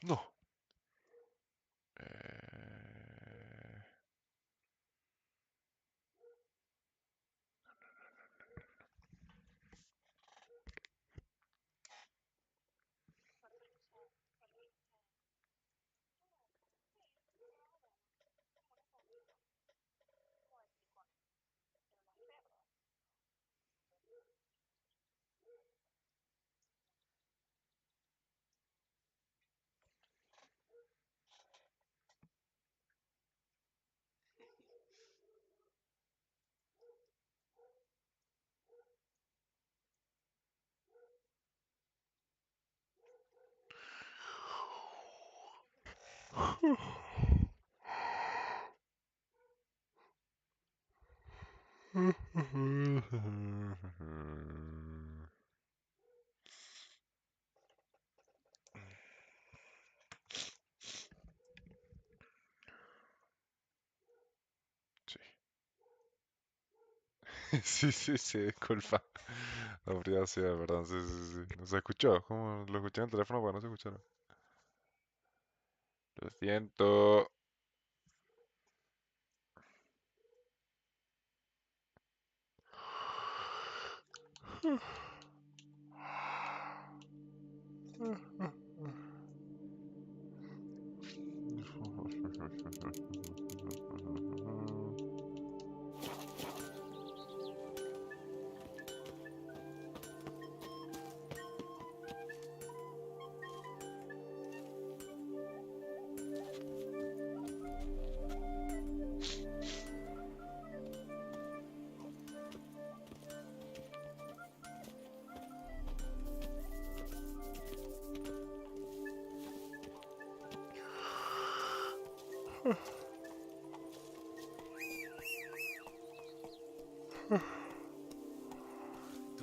No. Sí. Sí, sí, sí, disculpa. La privacidad, perdón, sí, sí, sí. No se escuchó. ¿Cómo lo escuché en el teléfono? Bueno, no se escucharon. Lo siento.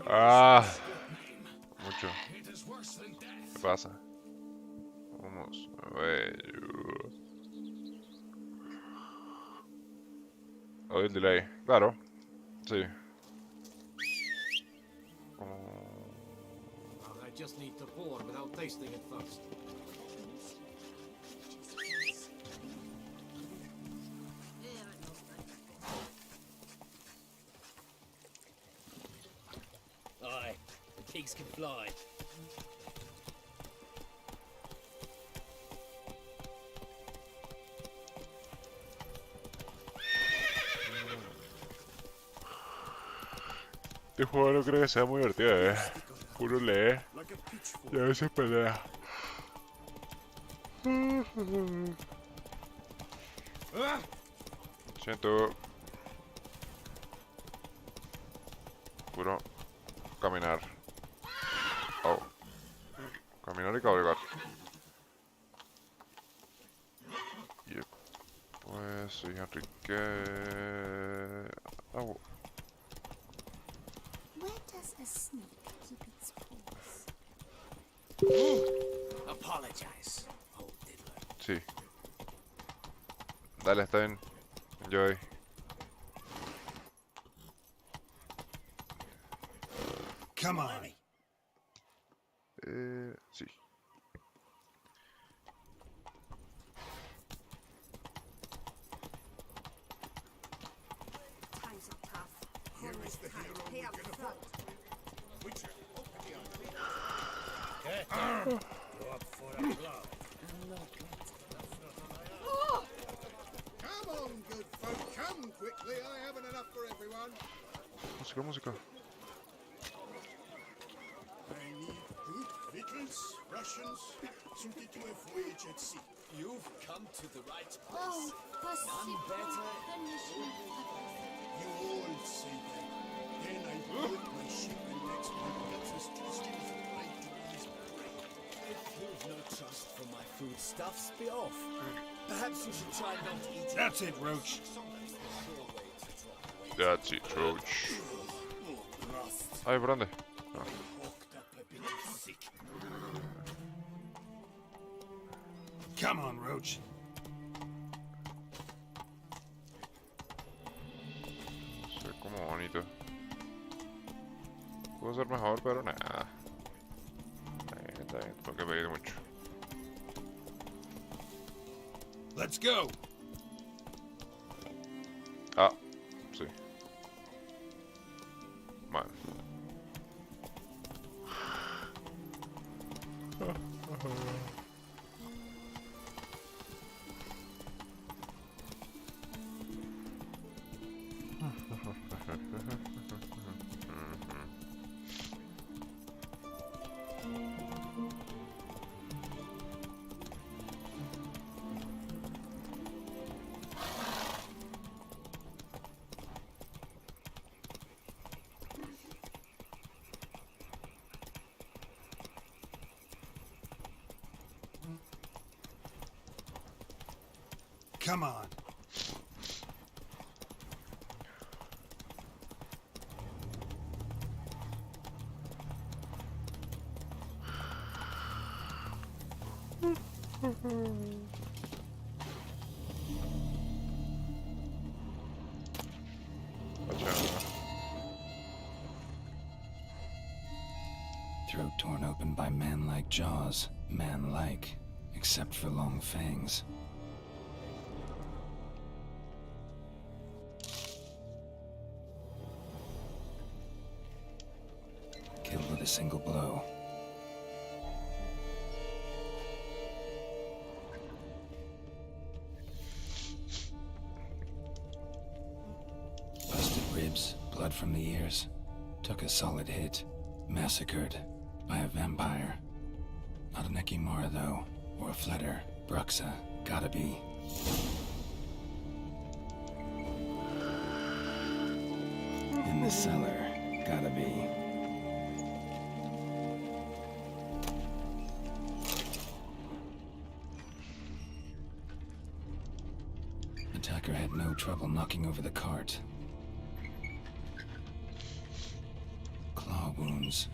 Ah, mucho. ¿Qué pasa? Vamos a ver. Oye, el delay. Claro, sí. I just need to pour without tasting it first. Aye, the pigs can fly. Este juego no creo que sea muy divertido, Puro leer y a veces pelea. Siento. Puro caminar. Oh. Caminar y cabalgar. Y pues soy Enrique. Oh. Where does a snake keep its paws? Apologize, old diddler. Sí. Dale, está bien. Enjoy. Come on. Sí. Times are tough. Here is the hero we can afford. Witcher, open the arteries. Go up for a blow. Come on, good folk, come quickly. I haven't enough for everyone. Música, música. I need food, victuals, rations, something to a voyage at sea. You've come to the right place. Oh, None better. You all say that. Then I build my ship and next month gets us just enough bread to ease my brain. If you've no trust for my foodstuffs, be off. Perhaps you should try not eating. That's it, Roach. Sometimes the sure way to drop away. That's it, Roach. Rust. Ay, ¿por dónde? Hooked up a bit sick. Come on, Roach. Se ve como bonito. Pudo ser mejor, pero nada. Está bien, tengo que pedir mucho. Let's go. Ah, sí. Bueno. Come on. Throat torn open by man-like jaws. Man-like, except for long fangs. Killed with a single blow. Busted ribs, blood from the ears. Took a solid hit. Massacred by a vampire. Not an Ekimara though, or a Fletter. Bruxa, gotta be. In the cellar, gotta be. Attacker had no trouble knocking over the cart. Claw wounds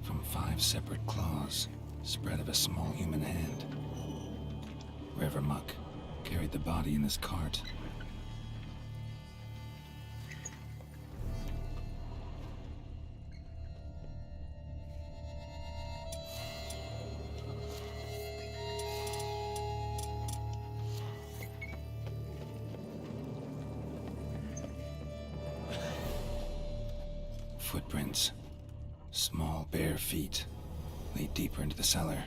from 5 separate claws, spread of a small human hand. Revermuck carried the body in his cart. Footprints. Small, bare feet lead deeper into the cellar.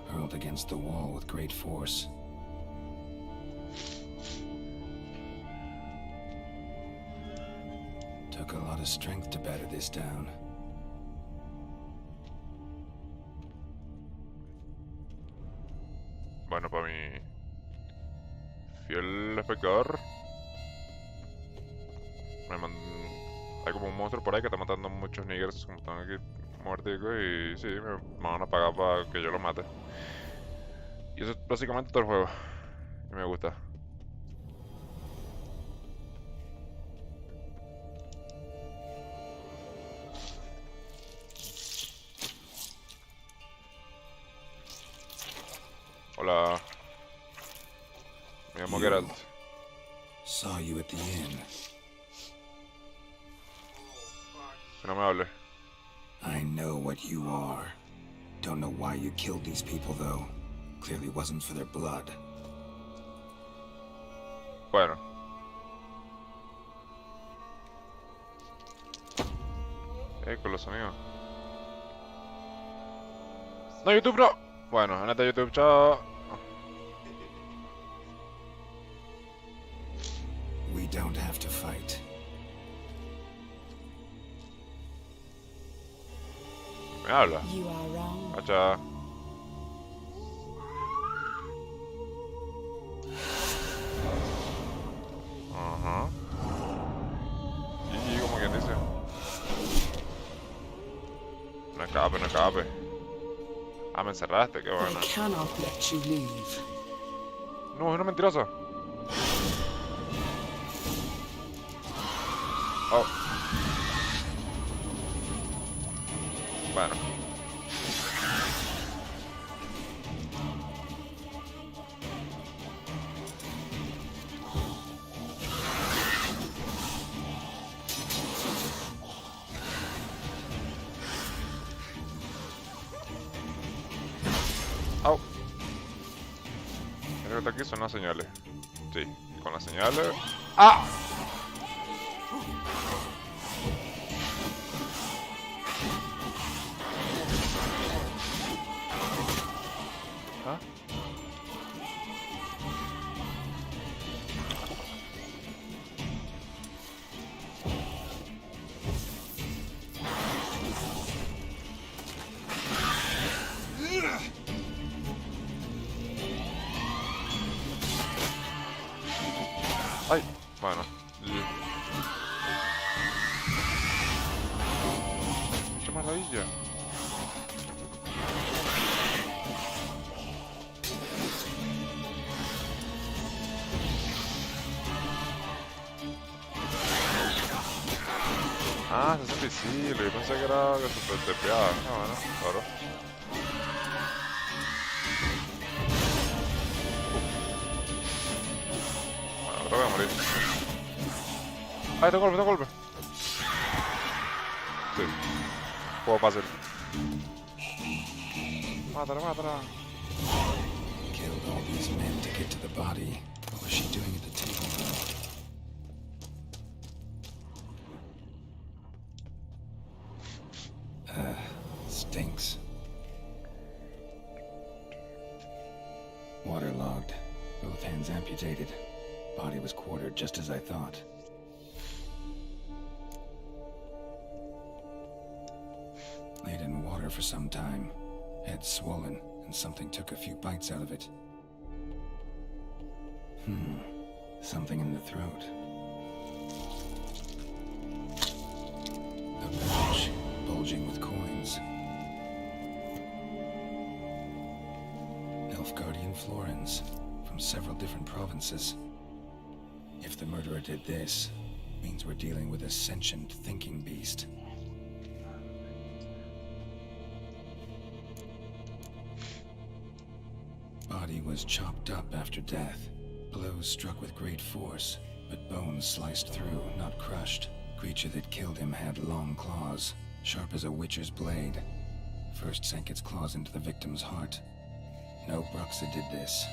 Hurled against the wall with great force. Took a lot of strength to batter this down. Bueno, para mi fiel espectador, hay como un monstruo por ahí que está matando muchos niggers, como están aquí muerticos, y sí, me van a pagar para que yo los mate. Y eso es básicamente todo el juego. Y me gusta. Hola. Me llamo Geralt. Saw you at the inn. Que no me hable. I know what you are. Don't know why you killed these people, though. Clearly wasn't for their blood. Bueno. Con los sonidos. No, YouTube no. Bueno, en este YouTube, chao. We don't have to fight. Me habla. You are wrong. Hacha. Ajá. Y como quien dice. No escape, no escape. Ah, me encerraste, qué bueno. I cannot let you leave. No, es una mentirosa. Oh. Bueno. Au. Creo que aquí son las señales. Sí, con las señales. ¡Ah! ¿Ah? Ay, bueno. ¡Qué maravilla! Ah, se hace invisible. Yo pensé que era que super tepeada. No, bueno, claro. Bueno, creo que voy a morir. ¡Ay, te golpe, te golpe! Sí. Juego fácil. Mátala, mátala. Killed all these men to get to the body. What was she doing at the table? Stinks. Waterlogged. Both hands amputated. Body was quartered just as I thought. Laid in water for some time. Head swollen, and something took a few bites out of it. Something in the throat. A pouch, bulging with coins. Nilfgaardian florins, from several different provinces. If the murderer did this, means we're dealing with a sentient thinking beast. Body was chopped up after death. Blows struck with great force, but bones sliced through, not crushed. Creature that killed him had long claws, sharp as a witcher's blade. First sank its claws into the victim's heart. No Bruxa did this.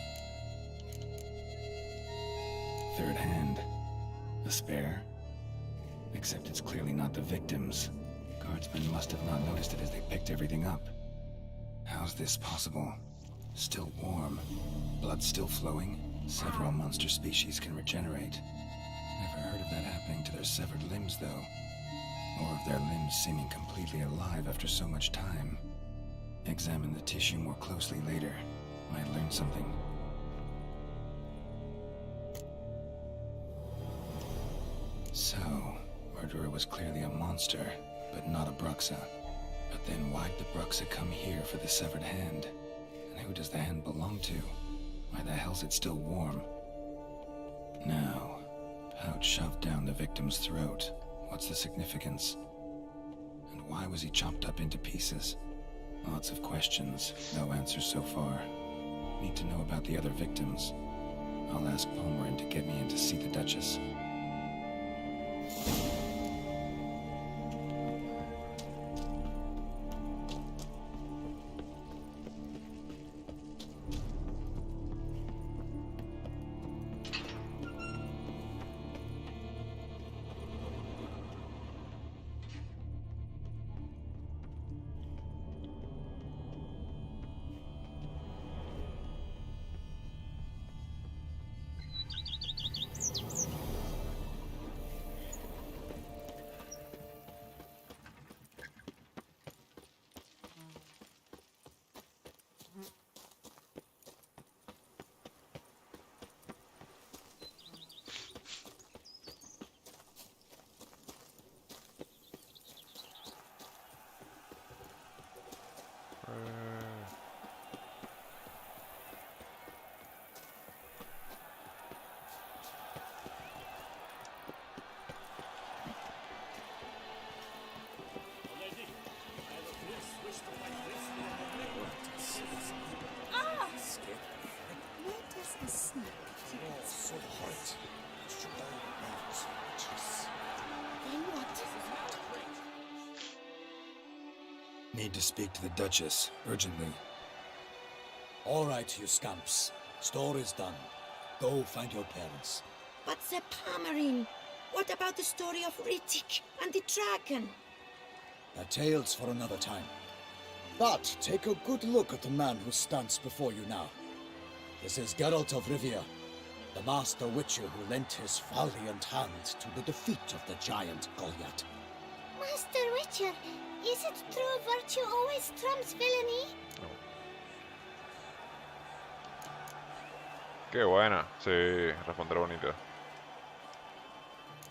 Third hand. A spare? Except it's clearly not the victim's. Guardsmen must have not noticed it as they picked everything up. How's this possible? Still warm. Blood still flowing. Several monster species can regenerate. Never heard of that happening to their severed limbs, though. Or of their limbs seeming completely alive after so much time. Examine the tissue more closely later. Might learn something. So, murderer was clearly a monster, but not a Bruxa. But then why'd the Bruxa come here for the severed hand? And who does the hand belong to? Why the hell's it still warm? Now, pouch shoved down the victim's throat. What's the significance? And why was he chopped up into pieces? Lots of questions, no answers so far. Need to know about the other victims. I'll ask Palmerin to get me in to see the Duchess. Need to speak to the Duchess, urgently. All right, you scamps. Store is done. Go find your parents. But the Palmerine, what about the story of Riddick and the dragon? The tales for another time. But take a good look at the man who stands before you now. This is Geralt of Rivia, the master witcher who lent his valiant hand to the defeat of the giant Goliath. Master Witcher, is it true virtue always trumps villainy? Qué buena. Sí, responder bonito.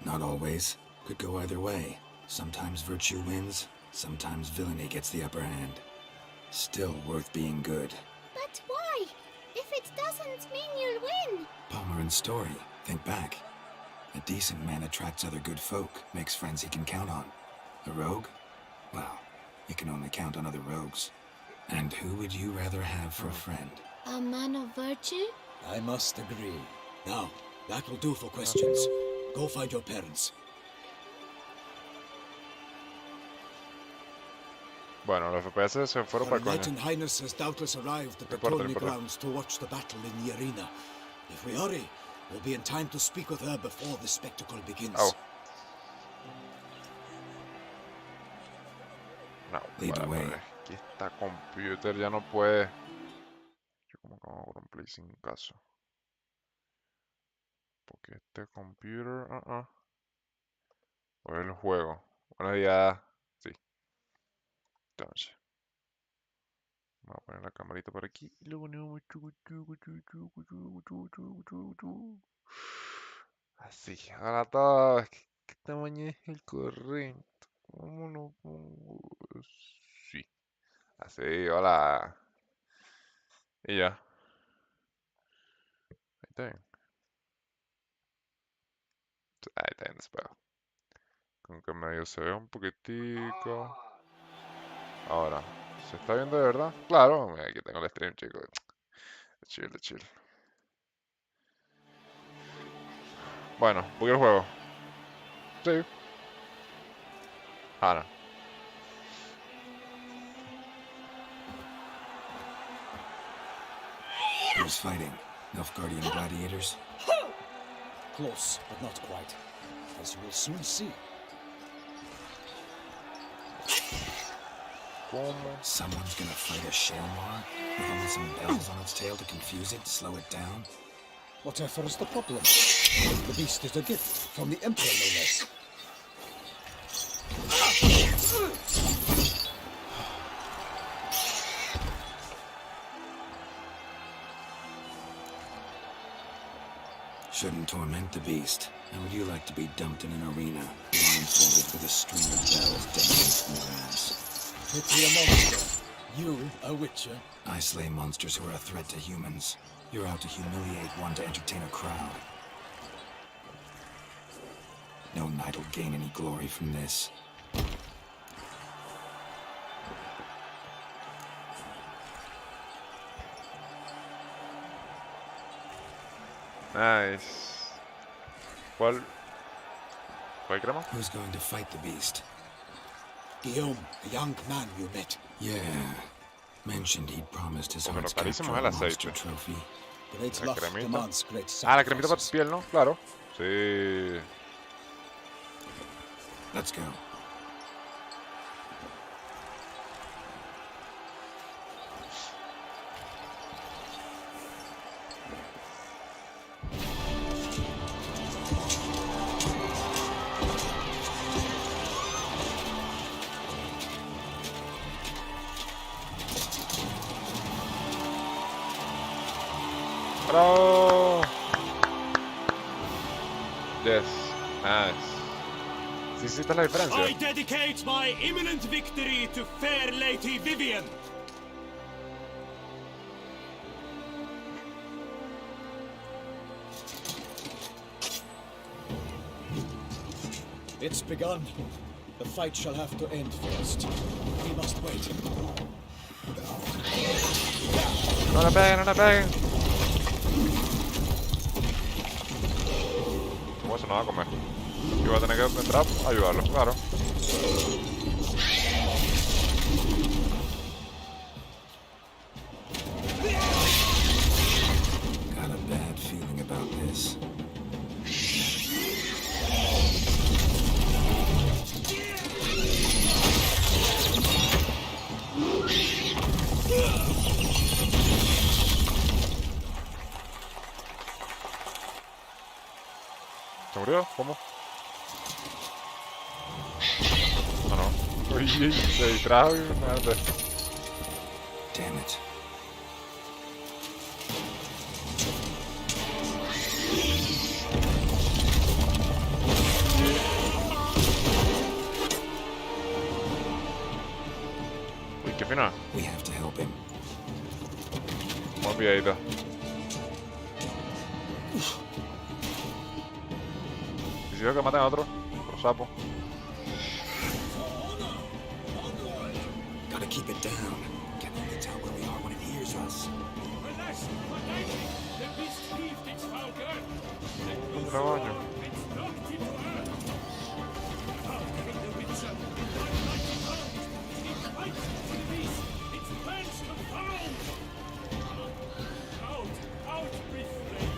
Not always. Could go either way. Sometimes virtue wins, sometimes villainy gets the upper hand. Still worth being good. But why? If it doesn't mean you'll win. Palmerin's story. Think back. A decent man attracts other good folk, makes friends he can count on. A rogue? Well, you can only count on other rogues. And who would you rather have for a friend? A man of virtue? I must agree. Now, that will do for questions. Go find your parents. Bueno, los FPS se fueron Her para coño. Enlightened Highness has doubtless arrived at the Importa, tourney importa. grounds to watch the battle in the arena. If we hurry, we'll be in time to speak with her before the spectacle begins. Au. No, Lead the way. madre, aquí esta computer ya no puede. Yo como que vamos a cumplir sin caso. Porque este computer, Por el juego. Buenos días. Sí. Entonces. Vamos a poner la camarita por aquí. Y luego ponemos así. Ahora todo. ¿Qué tamaño es el correcto? ¿Cómo lo pongo? Sí. Así, hola. Y ya. Ahí está bien. Ahí está bien, despego. Con que medio se ve un poquitico. Ahora, ¿se está viendo de verdad? Claro, mira, aquí tengo el stream, chicos. Chill, chill. Bueno, voy al juego. Sí. Ah, no. Who's fighting? Nilfgaardian gladiators? Close, but not quite. As you will soon see. ¿Cómo? Someone's gonna fight a Shelmar with only some bells on its tail to confuse it, slow it down? Whatever is the problem? The beast is a gift from the Emperor, no less. Shouldn't torment the beast. How would you like to be dumped in an arena, blindfolded with a string of bells dangling from your ass? Pity a monster. You, a witcher. I slay monsters who are a threat to humans. You're out to humiliate one to entertain a crowd. No knight will gain any glory from this. Nice. ¿Cuál crema? Who's going to fight the beast? Guillaume, a young man you met. Yeah. Mentioned he'd promised his Porque heart's lo carísimo capture es a el monster aceite. trophy. Great La love cremita. demands great Ah, la cremita para sacrifices. piel, ¿no? Claro. Sí. Let's go. ¡Bravo! Yes. Nice. Sí, sí, está la diferencia. I dedicate my imminent victory to fair Lady Vivian. It's begun. The fight shall have to end first. We must wait. No le peguen, no le peguen. ¿Cómo eso no va a comer? Yo voy a tener que entrar a ayudarlo, claro. serio? ¿Cómo? No, no. Uy, se distrajo y nada. Damn it. Uy, qué fina. We have to help him. Muy olvidadita. ¿Y si veo que matan a otro sapo? Gotta keep it down. Can't let it tell where we are when it hears us. Alas, vergleichen! Der Biest hieft ins Falke! Un trabajo. It's knocked into earth! Out came the Witcher! Like mighty current! It bites into the beast! Its plans confound! Out breathed they!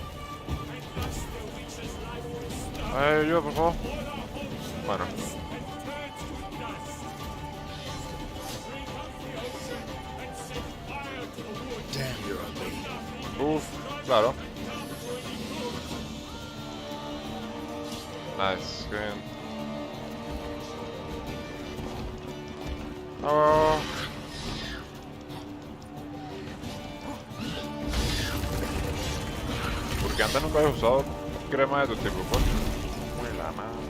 And thus the Witcher's life was stopped! Ay, yo, por favor. All our hopes Bueno. and turned to dust! Bring up the ocean and set fire to the wood! Damn, you're ugly. Uf, claro. Nice, qué bien. Oh. Porque antes nunca había usado crema de tu tipo, pues. Muy la madre.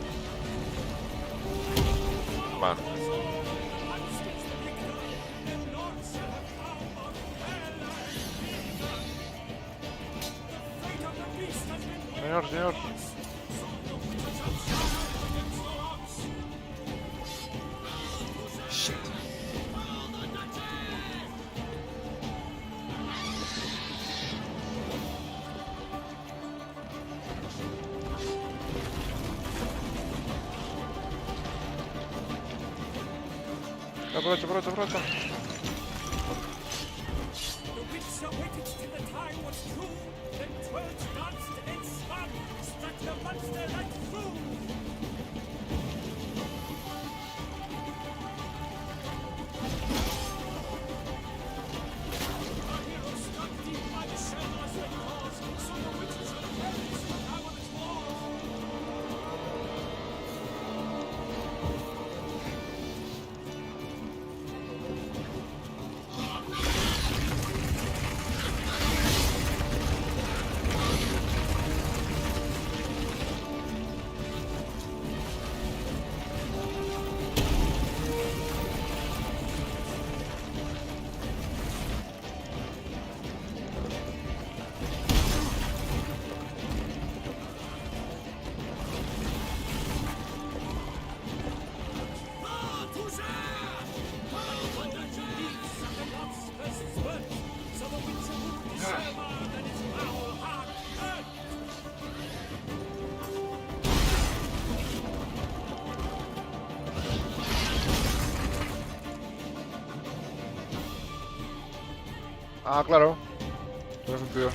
Bueno. Señor, señor. Shit. Aprovecha, aprovecha, aprovecha. The Witcher waited till the time was true, then twirled, danced, and spun, struck the monster like fool. Our hero struck deep by the shell's red claws, so the Witcher's parents were now on his walls. Ah, claro. Tiene sentido.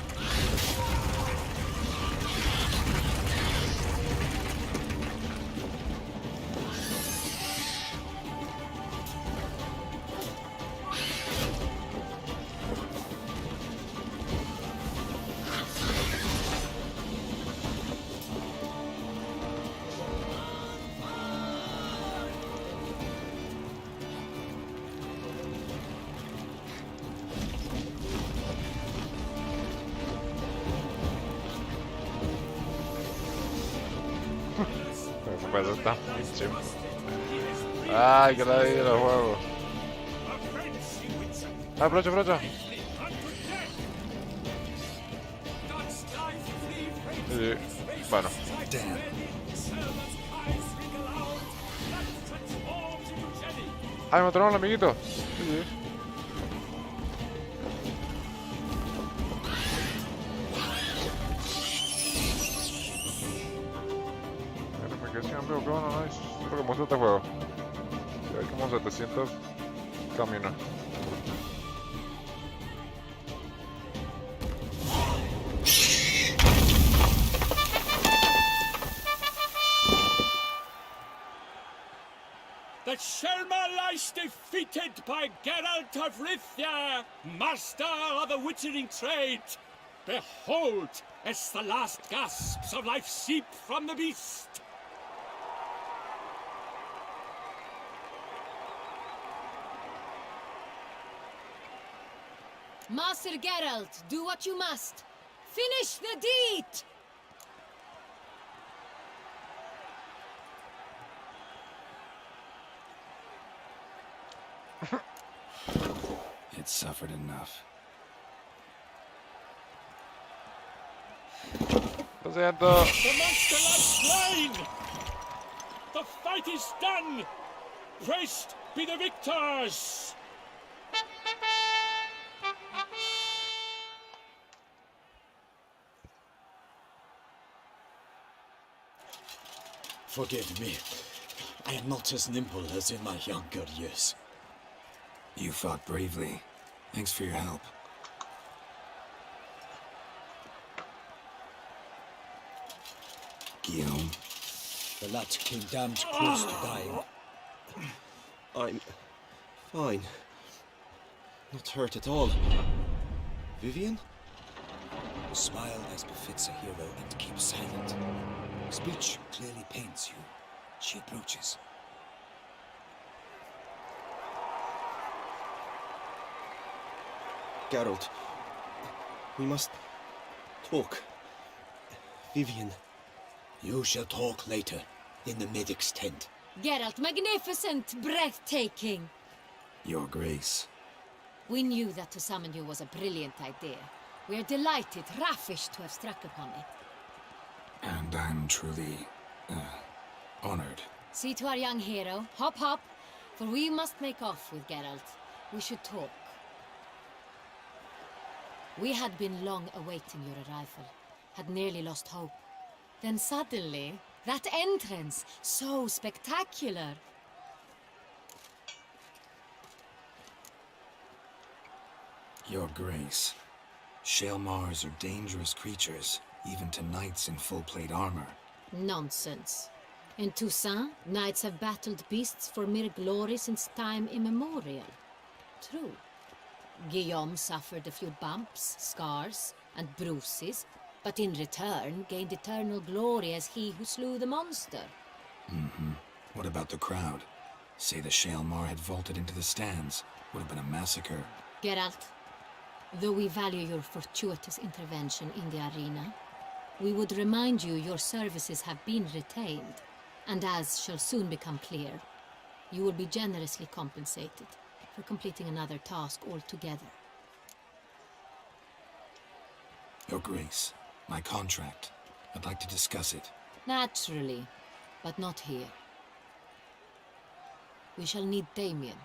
Pues está muy chido. Ay, que la di de los juegos. Ah, aprovecha, aprovecha. Sí, bueno. Damn. Ay, me mataron al amiguito. Sí. Me quedé sin hambre, qué bueno, nice. Es lo que muestra este juego. Hay como 700 caminos. The Shelma lies defeated by Geralt of Rithia, master of the witchering trade. Behold, as the last gasps of life seep from the beast. Master Geralt, do what you must. Finish the deed! It suffered enough. Lo siento. The monster lies slain! The fight is done! Praised be the victors! Forgive me. I am not as nimble as in my younger years. You fought bravely. Thanks for your help. Guillaume, The lad came damned close to dying. I'm fine. Not hurt at all. Vivian? Smile as befits a hero and keep silent. Speech clearly pains you. She approaches. Geralt. We must talk. Vivian. You shall talk later, in the medic's tent. Geralt, magnificent, breathtaking. Your Grace. We knew that to summon you was a brilliant idea. We are delighted, ravished to have struck upon it. And I'm truly, honored. See to our young hero. Hop, hop. For we must make off with Geralt. We should talk. We had been long awaiting your arrival. Had nearly lost hope. Then suddenly, that entrance, so spectacular. Your Grace. Shaelmars are dangerous creatures, even to knights in full-plate armor. Nonsense. In Toussaint, knights have battled beasts for mere glory since time immemorial. True. Guillaume suffered a few bumps, scars, and bruises, but in return gained eternal glory as he who slew the monster. What about the crowd? Say the Shaelmar had vaulted into the stands. Would have been a massacre. Geralt, though we value your fortuitous intervention in the arena, we would remind you your services have been retained, and as shall soon become clear, you will be generously compensated for completing another task altogether. Your Grace, my contract. I'd like to discuss it. Naturally, but not here. We shall need Damien.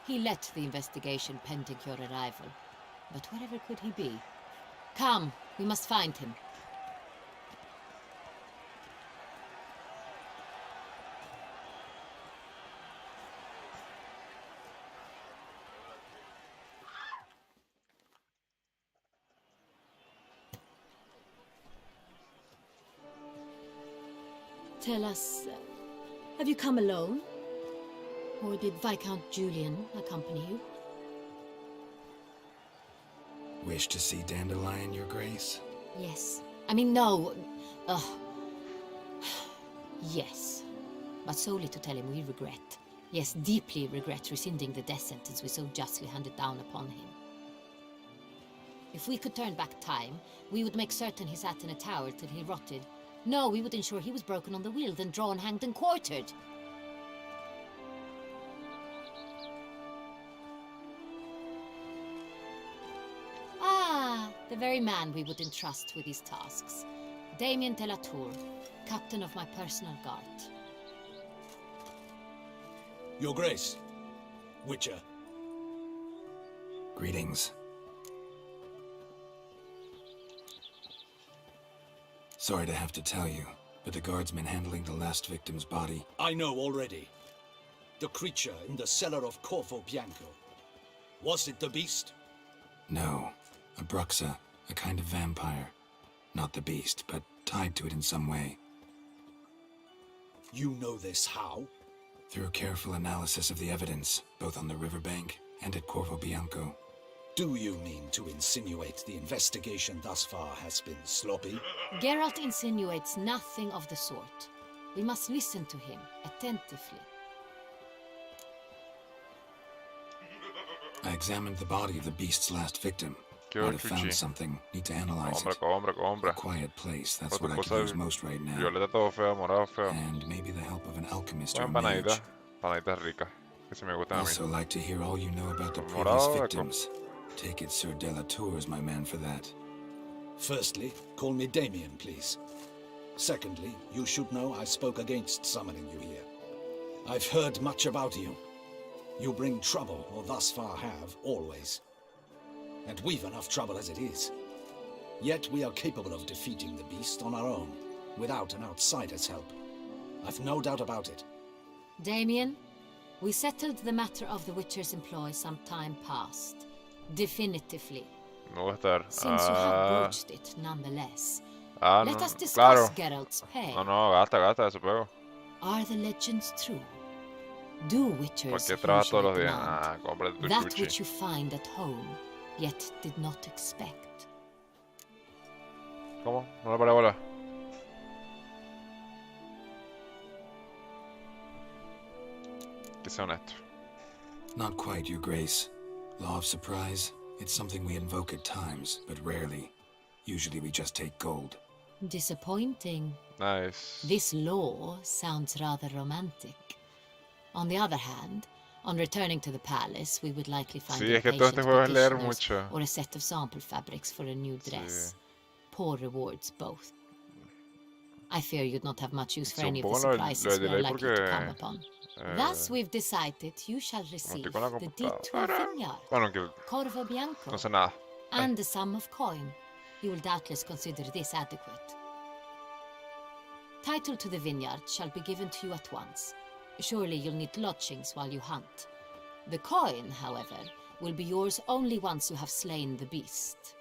He led the investigation pending your arrival. But wherever could he be? Come, we must find him. Tell us, have you come alone? Or did Viscount Julian accompany you? Wish to see Dandelion, Your Grace? Yes. I mean, no. Yes. But solely to tell him we regret. Yes, deeply regret rescinding the death sentence we so justly handed down upon him. If we could turn back time, we would make certain he sat in a tower till he rotted. No, we would ensure he was broken on the wheel, then drawn, hanged, and quartered. Ah, the very man we would entrust with these tasks. Damien de la Tour, captain of my personal guard. Your Grace. Witcher. Greetings. Sorry to have to tell you, but the guardsman handling the last victim's body... I know already. The creature in the cellar of Corvo Bianco. Was it the beast? No. A Bruxa, a kind of vampire. Not the beast, but tied to it in some way. You know this how? Through careful analysis of the evidence, both on the riverbank and at Corvo Bianco. Do you mean to insinuate the investigation thus far has been sloppy? Geralt insinuates nothing of the sort. We must listen to him attentively. I examined the body of the beast's last victim. Qué Might have found chuchi. something. Need to analyze Hombre, it. hombre, hombre. A quiet place, that's Otra what I cosa could es use most right now. Violeta todo feo, morado feo. And maybe the help of an alchemist or Una a mage. empanadita. Empanaditas ricas. Que se me gustan a mí. Also like to hear all you know about the Con previous morado, con- victims. Take it Sir Delatour is my man for that. Firstly, call me Damien, please. Secondly, you should know I spoke against summoning you here. I've heard much about you. You bring trouble, or thus far have, always. And we've enough trouble as it is. Yet we are capable of defeating the beast on our own, without an outsider's help. I've no doubt about it. Damien, we settled the matter of the Witcher's employ some time past. Definitively. No va a estar. Since you have broached it nonetheless. No. Let us Claro. discuss Geralt's pay. No, gasta ese pego. Are the legends true? Do Witchers Porque trabajas todos los usually días. demand Cómprate tu that chuchi. which you find at home, yet did not expect? ¿Cómo? No le paré bola. Que sea honesto. Not quite, Your Grace. Law of surprise, it's something we invoke at times, but rarely. Usually we just take gold. Disappointing. Nice. This law sounds rather romantic. On the other hand, on returning to the palace, we would likely find Sí, es que todo este juego es leer mucho. or a set of sample fabrics for a new dress. Poor rewards both. I fear you'd not have much use for Sí, un any of the poco lo surprises de we are delay likely to come upon. porque... Thus, we've decided you shall receive estoy con la the deed to a computadora. vineyard, Bueno, que Corvo Bianco, no sé nada. and a sum of coin. You will doubtless consider this adequate. Title to the vineyard shall be given to you at once. Surely you'll need lodgings while you hunt. The coin, however, will be yours only once you have slain the beast.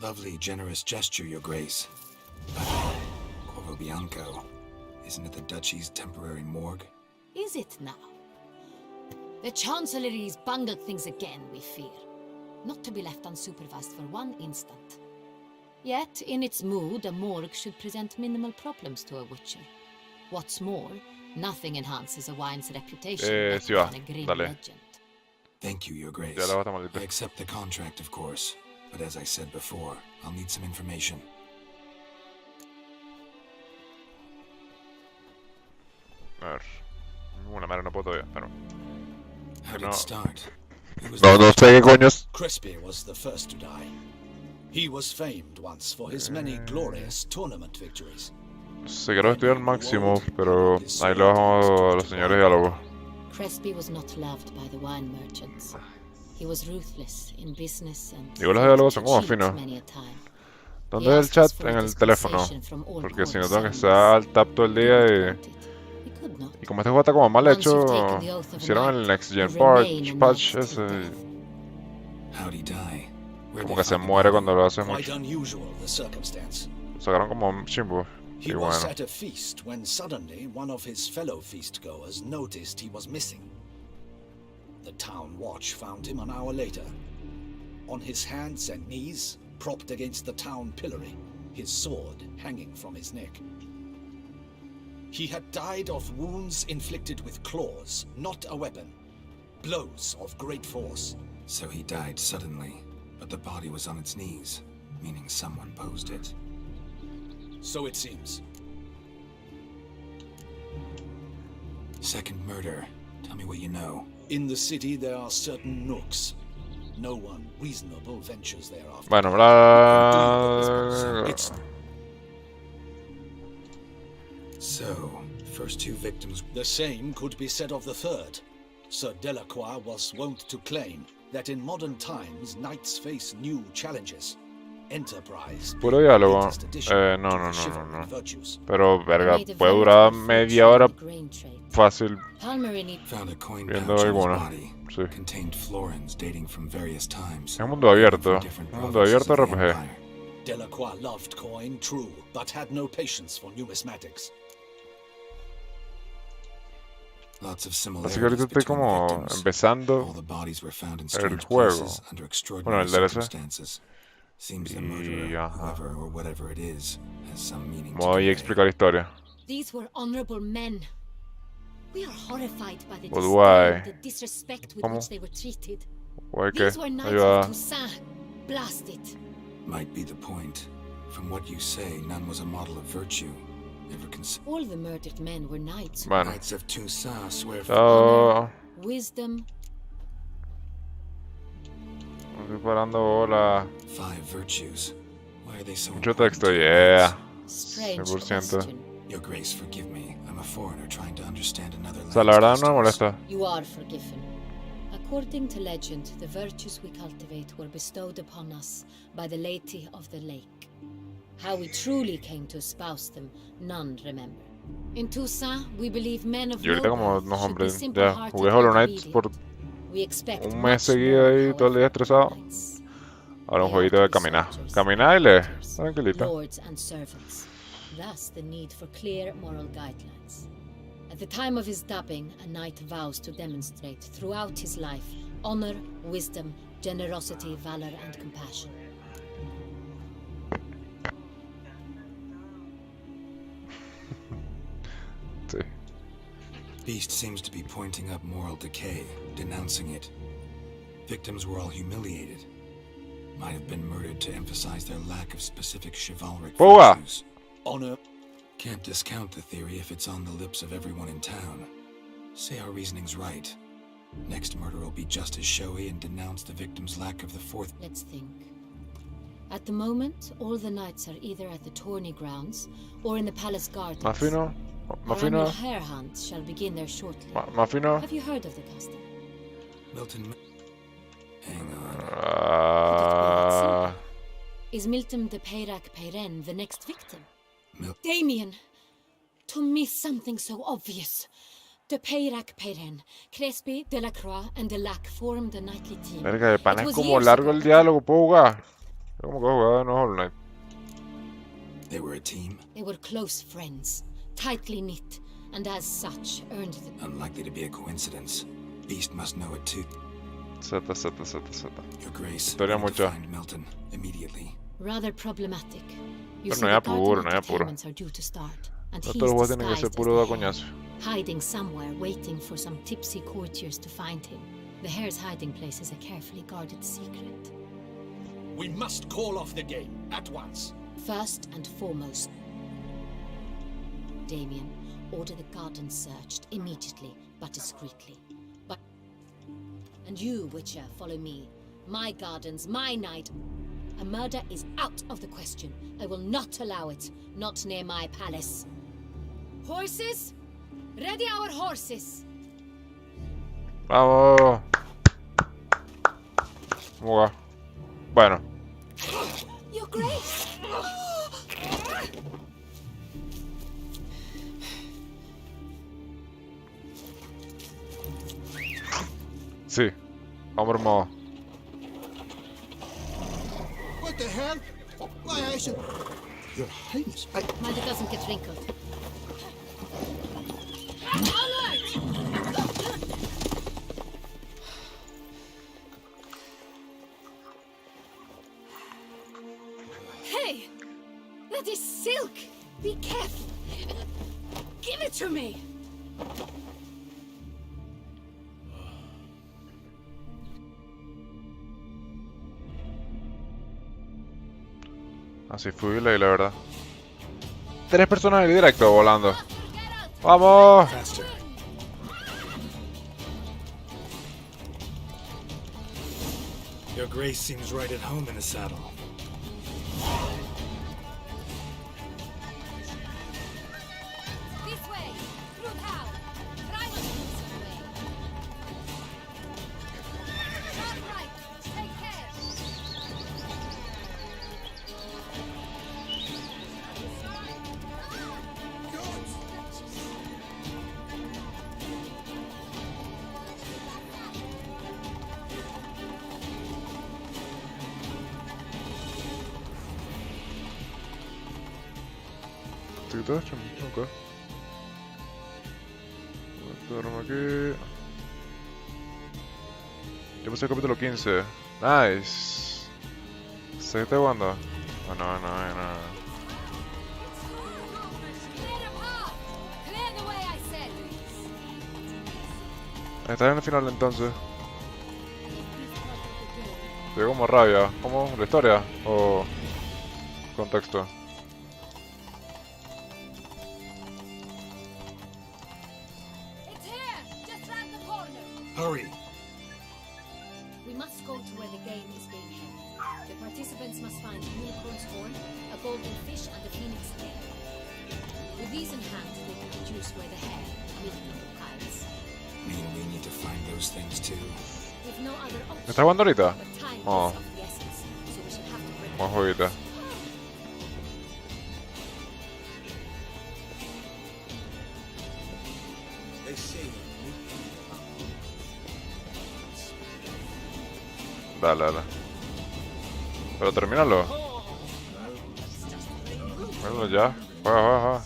Lovely, generous gesture, Your Grace. But Corvo Bianco, isn't it the Duchy's temporary morgue? Is it now? The Chancellery's bungled things again, we fear. Not to be left unsupervised for one instant. Yet, in its mood, a morgue should present minimal problems to a Witcher. What's more, nothing enhances a wine's reputation better sí va, than a grim dale. legend. Thank you, Your Grace. Ya la bata maldita. I accept the contract, of course. But as I said before, I'll need some information. A ver. Una madre no puedo todavía, pero... How did No. it start? Who was No, no sé qué coños. Crispy was the first to die. He was famed once for his many glorious tournament victories. Se quiero estudiar al máximo, pero ahí lo dejamos a los señores diálogos. Crespi was not loved by the wine merchants. He was ruthless in business and Digo, los diálogos son como cheat finos. many a time. ¿Dónde es el chat? En el teléfono. Porque si no tengo que estar al tap todo el día y como este juego está como mal hecho, hicieron el Next Gen patch ese. How'd he die? Where'd Como they que se find the muere body? cuando lo hace Quite mucho. unusual, the circumstance. Lo sacaron como chimbo. Y He was bueno. at a feast when suddenly one of his fellow feast-goers noticed he was missing. The town watch found him an hour later. On his hands and knees, propped against the town pillory, his sword hanging from his neck. He had died of wounds inflicted with claws, not a weapon. Blows of great force. So he died suddenly, but the body was on its knees, meaning someone posed it. So it seems. Second murder. Tell me what you know. In the city there are certain nooks. No one reasonable ventures there after. Bueno, It's So, first two victims. the same could be said of the third. Sir Delacroix was wont to claim that in modern times knights face new challenges. Enterprise. Puro being the diálogo. latest addition No, to no, the no, chivalry no, no. virtues. Pero, verga, Made a puede vow durar to media hora the grain trade. fácil Palmerini Found a coin viendo pouch on his alguna. body. Sí. Contained florins dating from various times. Es un mundo abierto. from different Un mundo provinces abierto of the RPG. Empire. Delacroix loved coin, true, but had no patience for numismatics. Lots of Así que similarities ahorita estoy between the como victims. empezando All the bodies were found in el strange juego. places under Bueno, extraordinary el DLC. circumstances. Seems the murderer, Y ajá. whoever or whatever it is, has some meaning to Voy a convey. explicar la historia. These were honorable men. We are horrified by the But disdain, why? the disrespect with ¿Cómo? which they were treated. Güey, ¿qué? These were knights Ayuda. of Toussaint. Blasted. Might be the point. From what you say, none was a model of virtue. Ever considered. All the murdered men were knights. Bueno. Knights of Toussaint swear Chao. Wisdom. Estoy parando bola. 5 virtues. Why are they so Mucho important texto, to yeah. Strange 100%. question. Your Grace, forgive me. I'm a foreigner trying to understand another O sea, la verdad no me customs. molesta. You are forgiven. According to legend, the virtues we cultivate were bestowed upon us by the Lady of the Lake. How we truly came to espouse them, none remember. In Toussaint, we believe men of Y ahorita no como birth nos should be hombres, ya simple-hearted jugué Hollow and Knight obedient. por We expect un much mes seguido more, ahí, todo el día however, estresado. from knights. Ahora un They are jueguito to de be caminar. soldiers, Caminar y leer. hunters, Tranquilito. lords and servants. Thus the need for clear moral guidelines. At the time of his dubbing, a knight vows to demonstrate throughout his life honor, wisdom, generosity, valor, and compassion. Sí. Beast seems to be pointing up moral decay, denouncing it. Victims were all humiliated. Might have been murdered to emphasize their lack of specific chivalric Boa. virtues. Honor. Can't discount the theory if it's on the lips of everyone in town. Say our reasoning's right. Next murder will be just as showy and denounce the victim's lack of the fourth. Let's think. At the moment, all the knights are either at the tourney grounds or in the palace gardens. Más fino. Our Más annual fino. hare hunt shall begin there shortly. Más fino. Have you heard of the custom? Milton. Hang on. Is Milton de Peyrac Peyren the next victim? Mil- Damien! To miss something so obvious. De Peyrac Peyren, Crespi, Delacroix, and Delac formed the knightly team. Verga, de pana It es was como years largo ago. el diálogo, puedo jugar. Yo como que he jugado no Hollow Knight. They were a team, They were close friends, tightly knit, and as such earned the... unlikely to be a coincidence. Beast must know it too. Z. Your Grace, Historia we need to mucho. find Milton immediately. Rather problematic. You Pero see, no hay the apuro, garden no hay apuro. entertainments are due to start, and No he's todos los juegos tienen que ser disguised puro as da the hare, coñazo. hiding somewhere, waiting for some tipsy courtiers to find him. The hare's hiding place is a carefully guarded secret. We must call off the game at once. First and foremost, Damien, order the garden searched immediately, but discreetly. And you, Witcher, follow me. My gardens, my night. A murder is out of the question. I will not allow it. Not near my palace. Horses? Ready our horses. Vamos. ¿Cómo va? Bueno. Your Grace! Sí. Vamos armados. What the hell? Why, I should... Your Highness, Mind it doesn't get wrinkled. Hey! That is silk! Be careful! Give it to me! Así fui la verdad. 3 personas en el directo volando. ¡Vamos! Faster. Your Grace seems right at home in the saddle. This way! Through town! Primus way! Sharp right! Take care! Ты дашь? Ну-ка. Duermo aquí. Yo pasé el capítulo 15. Nice. ¿Se está jugando? No. Está en el final entonces. Te como rabia. ¿Cómo? ¿La historia? ¿O contexto? Hurry! We must go to where the game is being held. The participants must find a unicorn's horn, a golden fish, and a phoenix egg. With these in hand, they can deduce where the hare, Milton, hides. Mean we need to find those things too. With no other option. ¿Estás jugando ahorita? But time Oh. is of the essence, so we should have to bring Buen jueguito. They say Dale. Pero termínalo. Bueno, ya. Juega.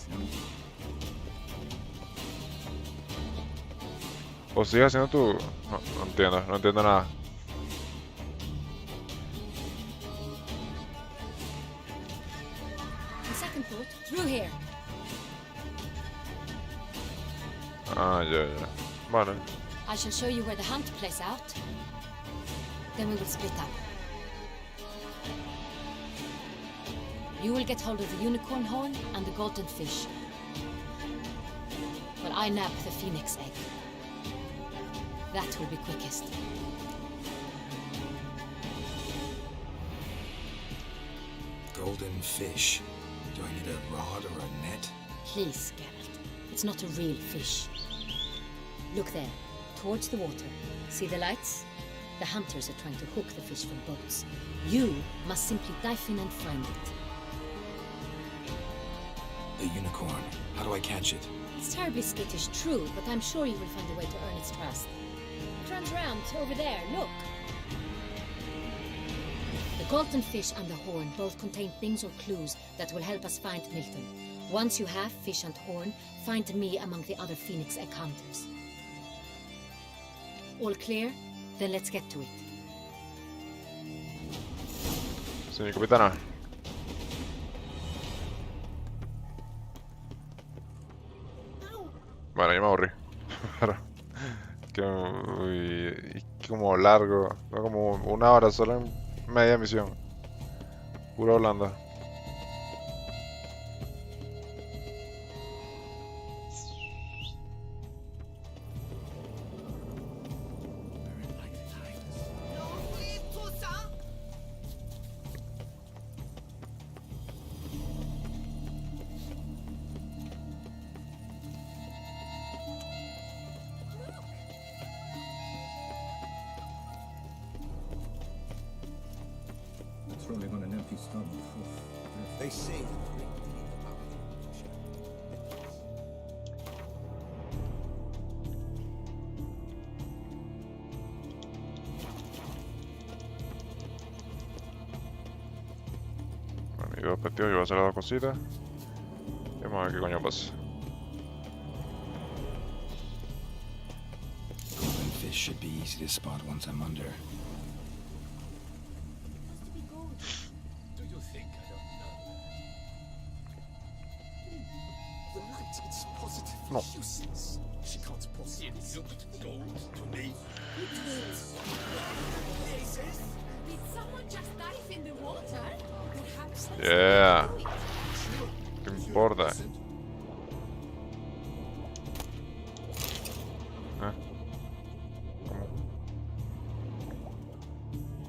O sigue haciendo tu... No entiendo nada. On second thought, through here. Ah, ya. Vale. I shall show you where the hunt plays out. Then we will split up. You will get hold of the unicorn horn and the golden fish. While I nab the phoenix egg. That will be quickest. Golden fish. Do I need a rod or a net? Please, Geralt. It's not a real fish. Look there, towards the water. See the lights? The hunters are trying to hook the fish from boats. You must simply dive in and find it. The unicorn. How do I catch it? It's terribly skittish, true, but I'm sure you will find a way to earn its trust. It runs around over there, look. The golden fish and the horn both contain things or clues that will help us find Milton. Once you have fish and horn, find me among the other phoenix egg hunters. All clear? Then let's get to it. Señor capitana. Bueno, ya me aburrí. Que como largo, no como 1 hora solo en media misión. Puro hablando. throwing on an empty stomach. They say Bueno, y dos objetivos, yo voy a hacer las 2 cositas. Y vamos a ver qué coño pasa. Golden fish should be easy to spot once I'm under. Do you think I don't know? The light, it's positively No. useless. She can't possibly. It looked gold to me. Did someone just dive in the water? Perhaps that's Yeah. ¿Qué importa?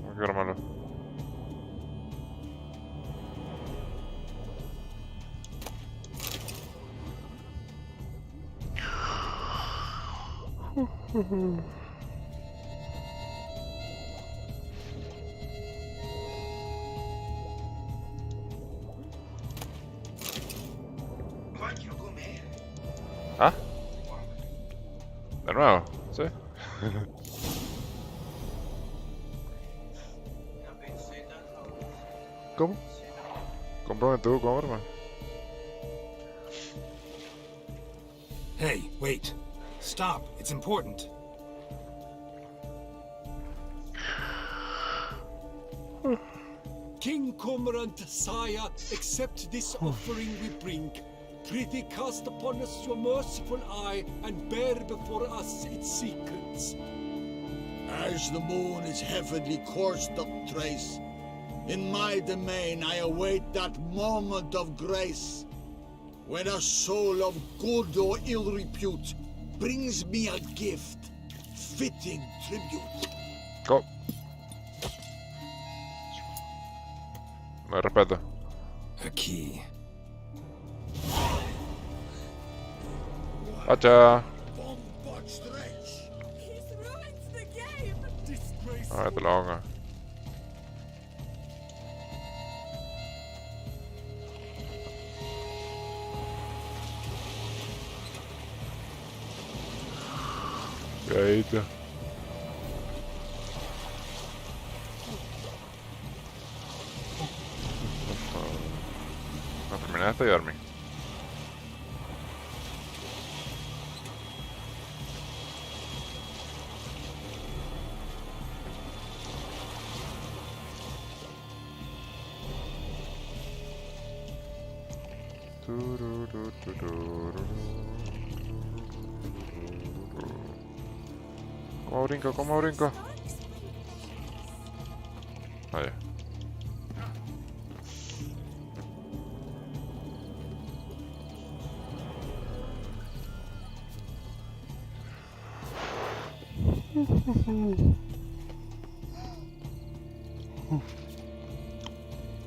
¿Cómo que armarlo? ¿Ah? ¿De nuevo? ¿Sí? ¿Cómo? Cómprame tú, cómprame. Hey, wait. Stop. It's important. King Cormorant, sire, accept this offering we bring. Prithee cast upon us your merciful eye, and bear before us its secrets. As the moon is heavenly coursed of trace, in my domain I await that moment of grace, when a soul of good or ill repute brings me a gift, fitting tribute. Go. No hay respeto. A key. Hacha. Bombard stretch. He's ruined the game! Disgrace. A ver, te lo hago. Cuidadito. No terminé esto y dormí. ¿Cómo brinco? ¿Cómo brinco? Vaya.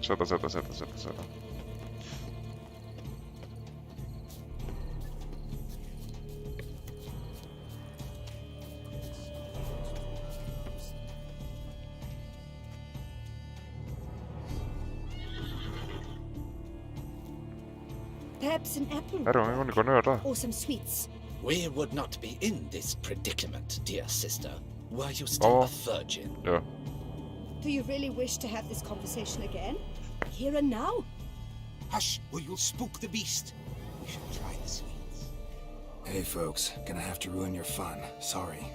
Z. Perhaps an apple Claro, un unicornio, ¿verdad? or some sweets. We would not be in this predicament, dear sister, were you still a virgin. Yeah. Do you really wish to have this conversation again? Here and now? Hush, or you'll spook the beast. You should try the sweets. Hey, folks. Gonna have to ruin your fun. Sorry.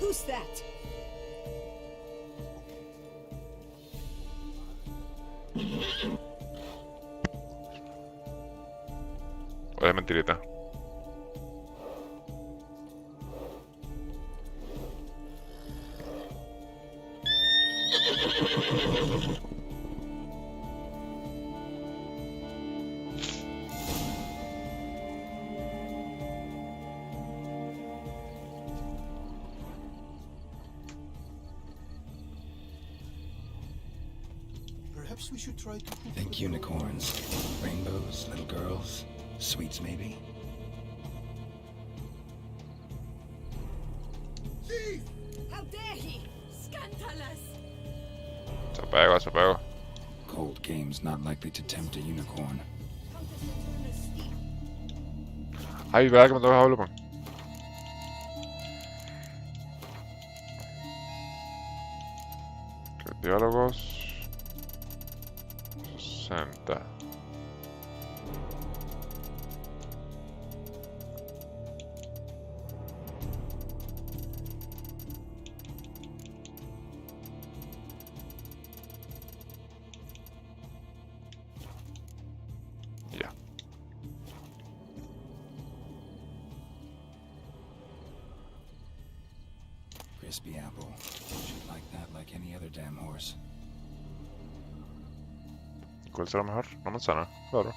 Who's that? O es mentirita. Perhaps we should try to Think unicorns. Rainbows, little girls. Sweets, maybe? Thief! How dare he! Scandalous! Se pego. Cold game's not likely to tempt a unicorn. Ay, ¿verdad que me toca hablar, man? Diálogos. 60. Ya. Crispy apple. Should like that like any other damn horse. ¿Cuál será mejor? La manzana, claro.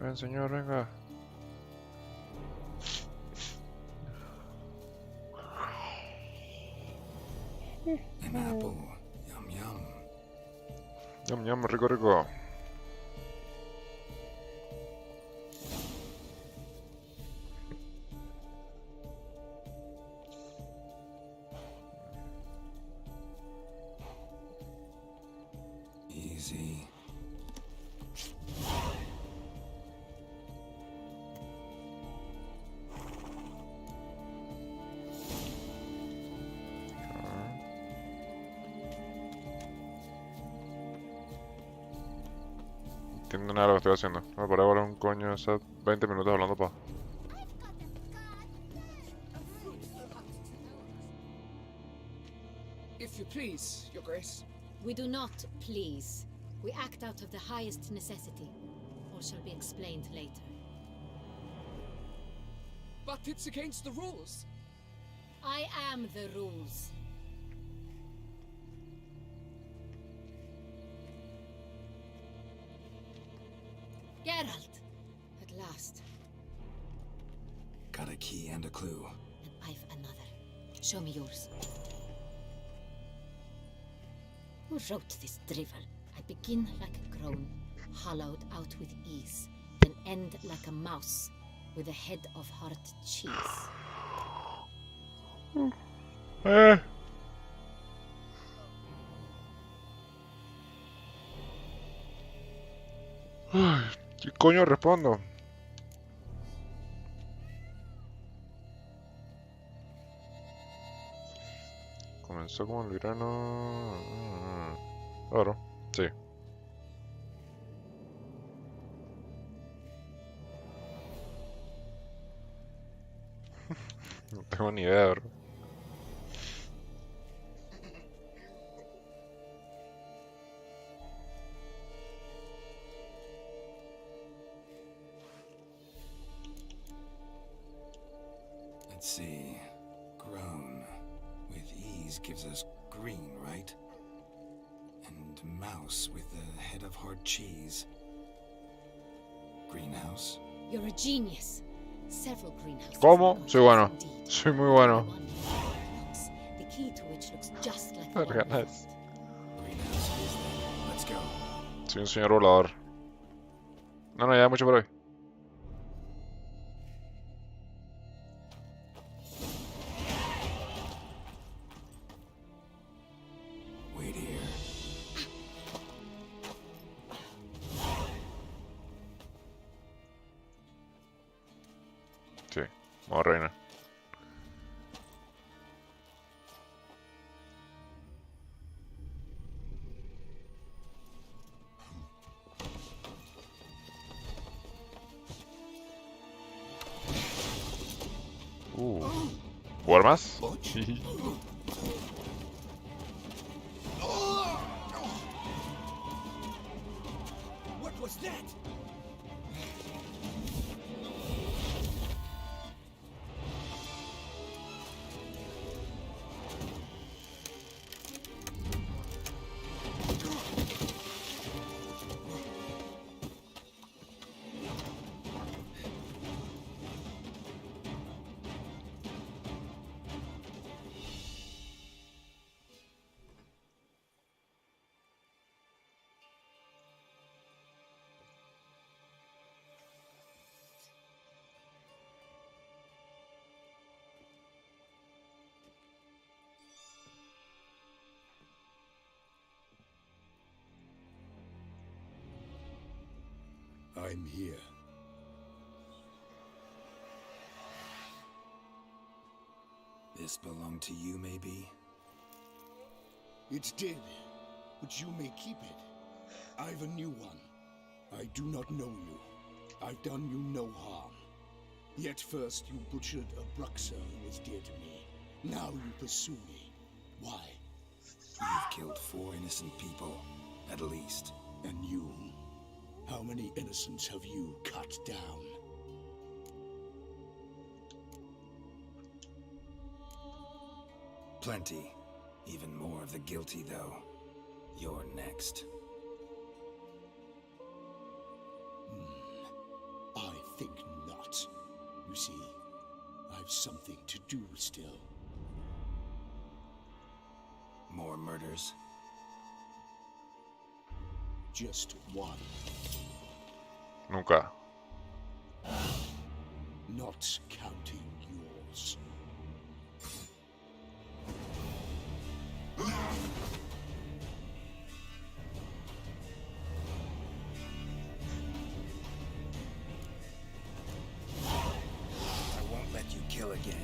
Ven, señor, venga. An apple. Yum yum. Yum, yum, rico, rico. Easy. entiendo nada de lo que estoy haciendo. Me paré a volar un coño hace 20 minutos hablando pa. If you please, Your Grace. We do not please. We act out of the highest necessity. All shall be explained later. But it's against the rules. I am the rules. Geralt! At last. Got a key and a clue. And I've another. Show me yours. Who wrote this drivel? I begin like a crone, hollowed out with ease, then end like a mouse, with a head of hard cheese. Ay, ¿qué coño respondo? Comenzó como el verano. Claro, sí. No tengo ni idea, bro. Let's see. Grown with ease gives us green, right? And mouse with the head of hard cheese. Greenhouse? You're a genius. Several greenhouses. ¿Cómo? Soy bueno. Soy muy bueno. The key to which looks just like Oh, the one we nice. found. Greenhouse it is then. Let's go. Soy un señor volador. No, ya mucho por hoy. Wait here. Sí, vamos reina. ¿Jugar más? What was that? I'm here. This belonged to you, maybe? It did, but you may keep it. I've a new one. I do not know you. I've done you no harm. Yet first you butchered a Bruxa who was dear to me. Now you pursue me. Why? You've killed 4 innocent people, at least. And you? How many innocents have you cut down? Plenty. Even more of the guilty, though. You're next. I think not. You see, I've something to do still. More murders? Just one. Nunca. Not counting yours. I won't let you kill again.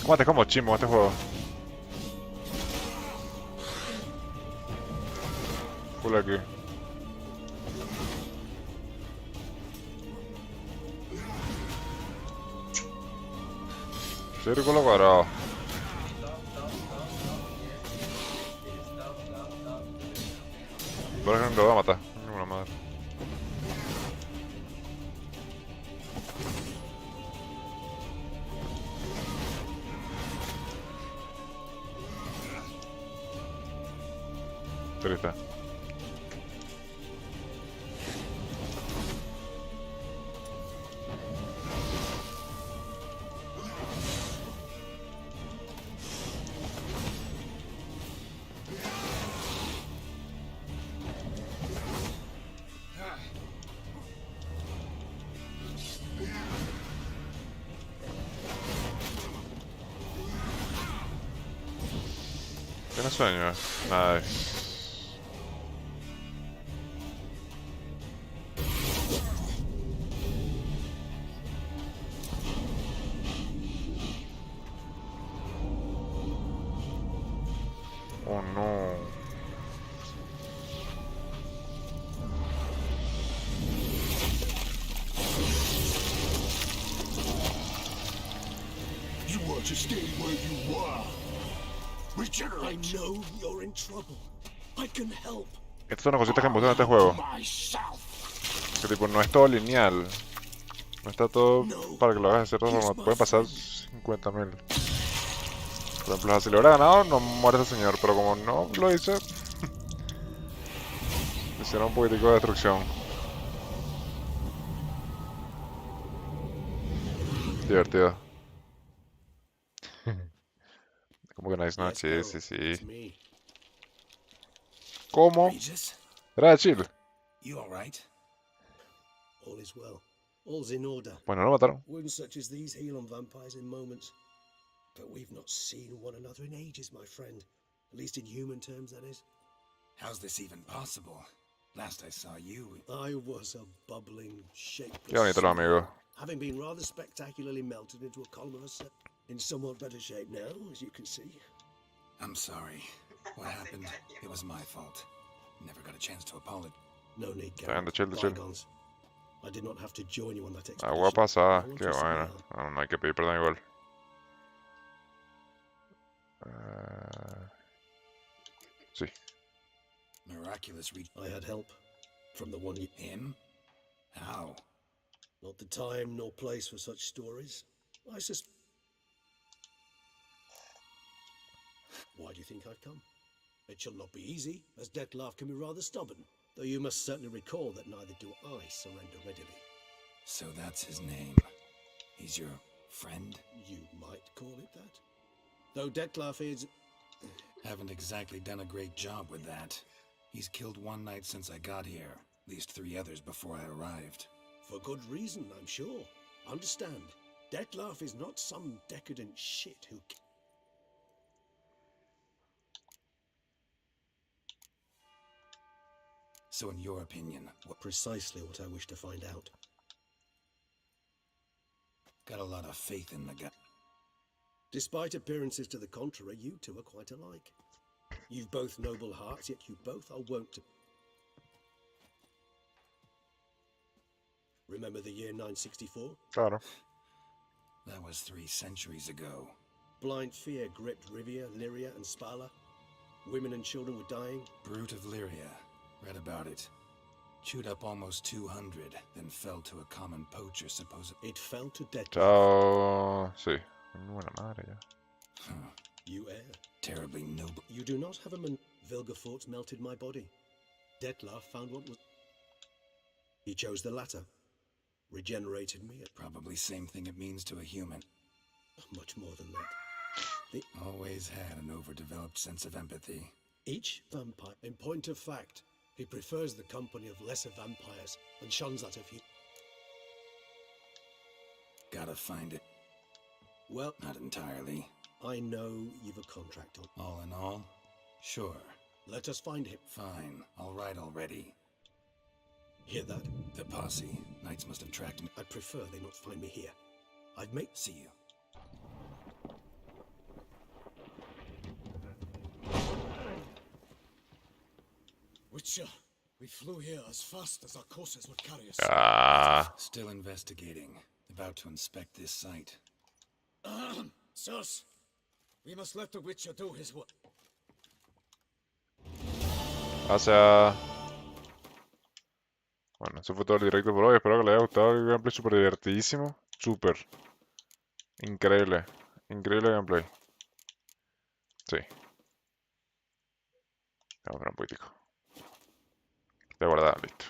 Combate como chimo este juego. Full aquí. Círculo cuadrado. Por ejemplo, lo va a matar. Ninguna madre. Triste. ¿Tienes sueño? Nice. Oh no. You want to stay where you are. I Regenerate. know you're in trouble. I can help. Estas son las cositas que me gustan de este juego. Que tipo, no es todo lineal. No está todo para que lo hagas de cierta forma. Pueden pasar 50.000. Por ejemplo, si le hubiera ganado, no muere ese señor. Pero como no lo hice, hicieron un poquitico de destrucción. Divertido. Como que nice, ¿no? Sí, sí, sí. ¿Cómo? Era de chill. You all right? All is well. All's in order. Bueno, lo mataron. Wounds such as these heal on vampires in moments. But we've not seen one another in ages, my friend. At least in human terms, that is. How's this even possible? Last I saw you... I was a bubbling, shapeless... Qué bonito lo amigo. Having been rather spectacularly melted into a column of a set. In somewhat better shape now, as you can see. I'm sorry. What happened? It was my fault. Never got a chance to apologize. No need, Está de chill, de chill. Bygones. I did not have to join you on that expedition. Agua pasada. I want Qué to bueno. smile. No, no hay que pedir perdón igual. Sí. Miraculous reach. I had help from the one you... Him? How? Not the time nor place for such stories. I suspect... Why do you think I've come? It shall not be easy, as Dettlaff can be rather stubborn. Though you must certainly recall that neither do I surrender readily. So that's his name. He's your friend? You might call it that. Though Dettlaff is... Haven't exactly done a great job with that. He's killed one knight since I got here. At least 3 others before I arrived. For good reason, I'm sure. Understand, Dettlaff is not some decadent shit who... So in your opinion, what... Precisely what I wish to find out. Got a lot of faith in the guy. Despite appearances to the contrary, you two are quite alike. You've both noble hearts, yet you both are wont to... Remember the year 964? Claro. That was 3 centuries ago. Blind fear gripped Rivia, Lyria, and Spala. Women and children were dying. Brute of Lyria. Read about it. Chewed up almost 200, then fell to a common poacher, supposedly. It fell to death. Chao. Sí. Buena madre ya. Huh. You err. Terribly noble. You do not have a man. Vilgefortz melted my body. Dettlaff found what was... He chose the latter. Regenerated me at... Probably same thing it means to a human. Much more than that. Always had an overdeveloped sense of empathy. Each vampire, in point of fact, he prefers the company of lesser vampires and shuns that of you. Gotta find it. Well, not entirely. I know you've a contract on. All in all, sure. Let us find him. Fine. All right already. Hear that? The posse. Knights must have tracked me. I prefer they not find me here. I've made... See you. Witcher, we flew here as fast as our courses would carry us. Ah. Still investigating. About to inspect this site. Sirs, we must let the Witcher do his work. Gracias. Bueno, eso fue todo el directo por hoy. Espero que les haya gustado el gameplay, súper divertidísimo. Súper. Increíble. Increíble gameplay. Sí. Vamos a ver un poquitico. De verdad, listo.